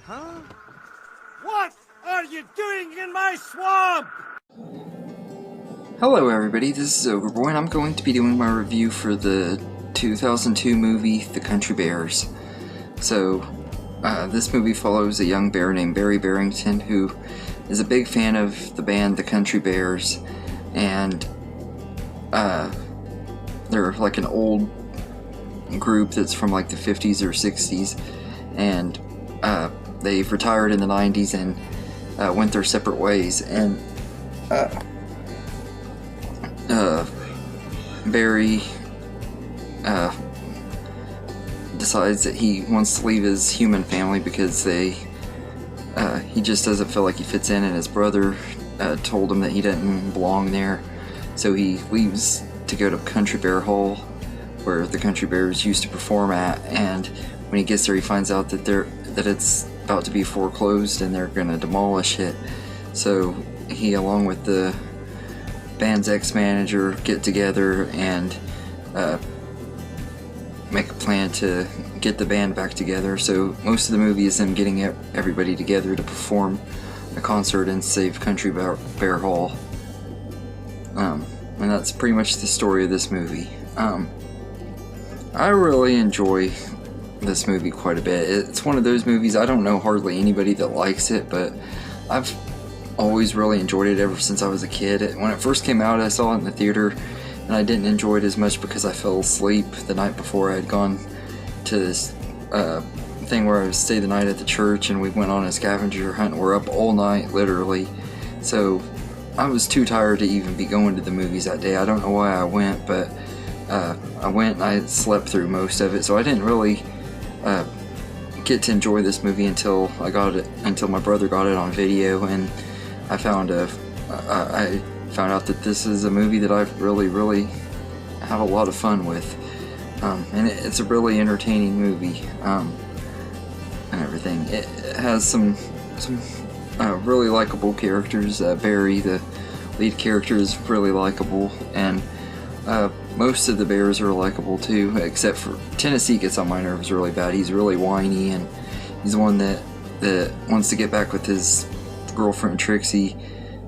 Huh? What are you doing in my swamp? Hello everybody, this is Overboy, and I'm going to be doing my review for the 2002 movie, The Country Bears. So, this movie follows a young bear named Barry Barrington, who is a big fan of the band The Country Bears, and they're like an old group that's from like the 50s or 60s, and they've retired in the 90s and went their separate ways, and Barry decides that he wants to leave his human family because he just doesn't feel like he fits in, and his brother told him that he didn't belong there, so he leaves to go to Country Bear Hall, where the Country Bears used to perform at. And when he gets there, he finds out that it's about to be foreclosed and they're gonna demolish it. So he, along with the band's ex-manager, get together and make a plan to get the band back together. So most of the movie is them getting everybody together to perform a concert and save Country Bear Hall. And that's pretty much the story of this movie. I really enjoy this movie quite a bit. It's one of those movies, I don't know hardly anybody that likes it, but I've always really enjoyed it ever since I was a kid. When it first came out, I saw it in the theater, and I didn't enjoy it as much because I fell asleep the night before. I had gone to this thing where I would stay the night at the church, and we went on a scavenger hunt. We're up all night, literally. So I was too tired to even be going to the movies that day. I don't know why I went, but I went and I slept through most of it, so I didn't really get to enjoy this movie until my brother got it on video, and I found out that this is a movie that I really have a lot of fun with, and it's a really entertaining movie, and everything. It has some really likable characters. Barry, the lead character, is really likable, and most of the bears are likable too, except for Tennessee gets on my nerves really bad. He's really whiny, and he's the one that wants to get back with his girlfriend Trixie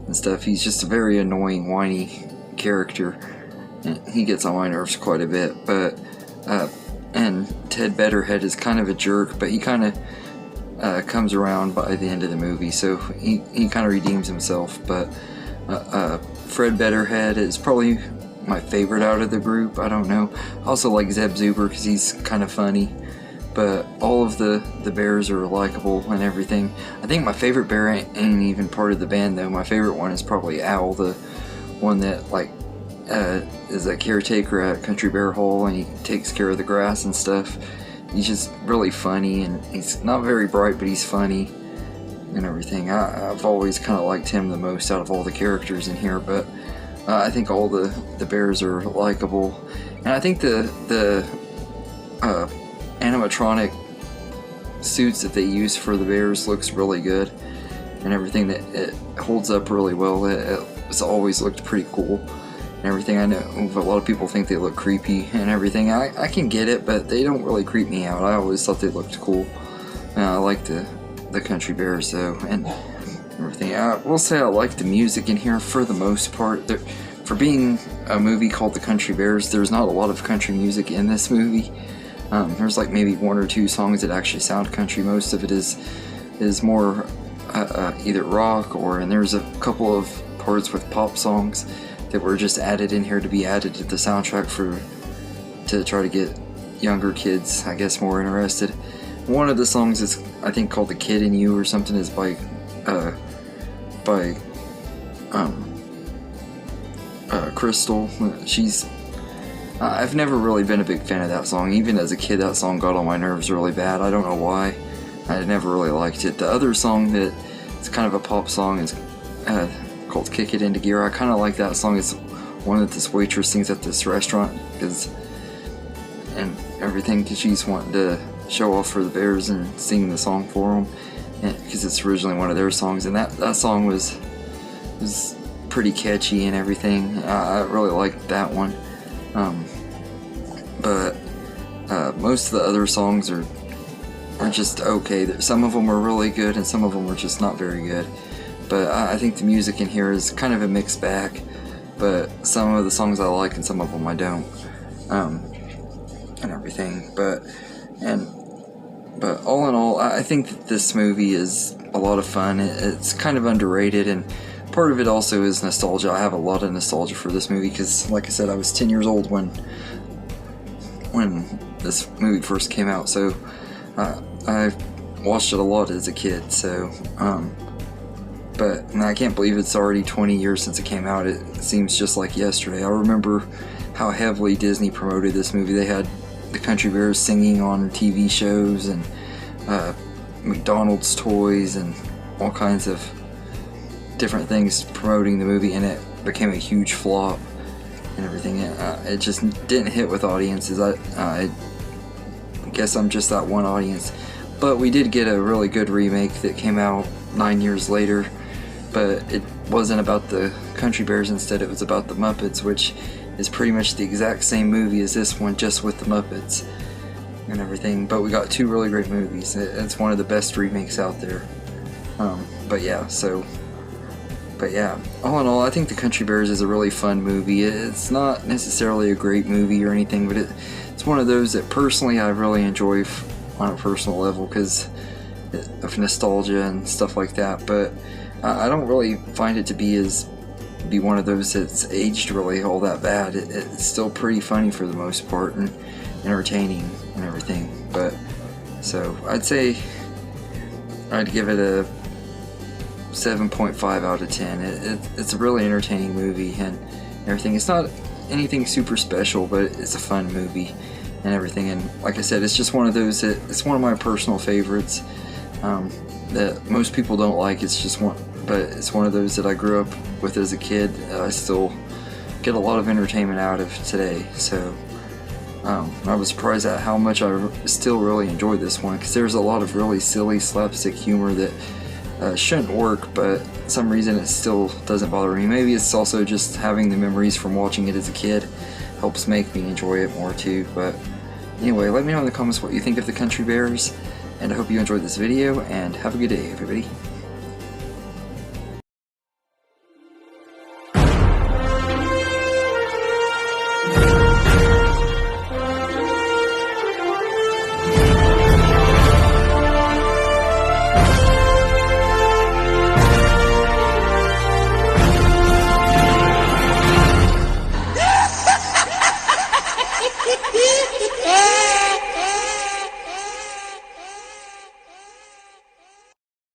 and stuff. He's just a very annoying, whiny character, and he gets on my nerves quite a bit. But and Ted Betterhead is kind of a jerk, but he kind of comes around by the end of the movie, so he kind of redeems himself. But Fred Betterhead is probably my favorite out of the group. I don't know. I also like Zeb Zuber because he's kind of funny. But all of the bears are likable and everything. I think my favorite bear ain't even part of the band though. My favorite one is probably Owl, the one that is a caretaker at Country Bear Hall, and he takes care of the grass and stuff. He's just really funny, and he's not very bright, but he's funny and everything. I've always kind of liked him the most out of all the characters in here, but I think all the bears are likable, and I think the animatronic suits that they use for the bears looks really good, and everything. That it holds up really well. It's always looked pretty cool and everything. I know a lot of people think they look creepy and everything. I can get it, but they don't really creep me out. I always thought they looked cool. I like the Country Bears though, and everything. I will say I like the music in here for the most part. For being a movie called The Country Bears, there's not a lot of country music in this movie. There's like maybe one or two songs that actually sound country. Most of it is more either rock, and there's a couple of parts with pop songs that were just added in here to be added to the soundtrack to try to get younger kids, I guess, more interested. One of the songs is, I think, called "The Kid in You" or something, is by Crystal. I've never really been a big fan of that song. Even as a kid, that song got on my nerves really bad. I don't know why. I never really liked it. The other song that is kind of a pop song is called "Kick It Into Gear." I kind of like that song. It's one that this waitress sings at this restaurant and everything, because she's wanting to show off for the bears and sing the song for them, because it's originally one of their songs, and that song was pretty catchy and everything. I really liked that one. But most of the other songs are are just okay. Some of them are really good and some of them are just not very good. But I think the music in here is kind of a mixed bag. But some of the songs I like and some of them I don't. And everything. But all in all, I think that this movie is a lot of fun. It's kind of underrated, and part of it also is nostalgia. I have a lot of nostalgia for this movie because, like I said, I was 10 years old when this movie first came out, so I watched it a lot as a kid. So, but I can't believe it's already 20 years since it came out. It seems just like yesterday. I remember how heavily Disney promoted this movie. They had the Country Bears singing on TV shows and McDonald's toys and all kinds of different things promoting the movie, and it became a huge flop and everything. It just didn't hit with audiences. I guess I'm just that one audience. But we did get a really good remake that came out 9 years later, but it wasn't about the Country Bears. Instead, it was about the Muppets, which is pretty much the exact same movie as this one, just with the Muppets and everything. But we got two really great movies. It's one of the best remakes out there. But yeah, all in all, I think The Country Bears is a really fun movie. It's not necessarily a great movie or anything, but it's one of those that personally I really enjoy on a personal level because of nostalgia and stuff like that. But I don't really find it to be one of those that's aged really all that bad. It's still pretty funny for the most part and entertaining and everything. But so I'd say I'd give it a 7.5 out of 10. It's a really entertaining movie and everything. It's not anything super special, but it's a fun movie and everything. And like I said, it's just one of those that it's one of my personal favorites that most people don't like. But it's one of those that I grew up with as a kid. I still get a lot of entertainment out of today. So I was surprised at how much I still really enjoyed this one, because there's a lot of really silly slapstick humor that shouldn't work, but for some reason it still doesn't bother me. Maybe it's also just having the memories from watching it as a kid helps make me enjoy it more too. But anyway, let me know in the comments what you think of The Country Bears, and I hope you enjoyed this video, and have a good day, everybody.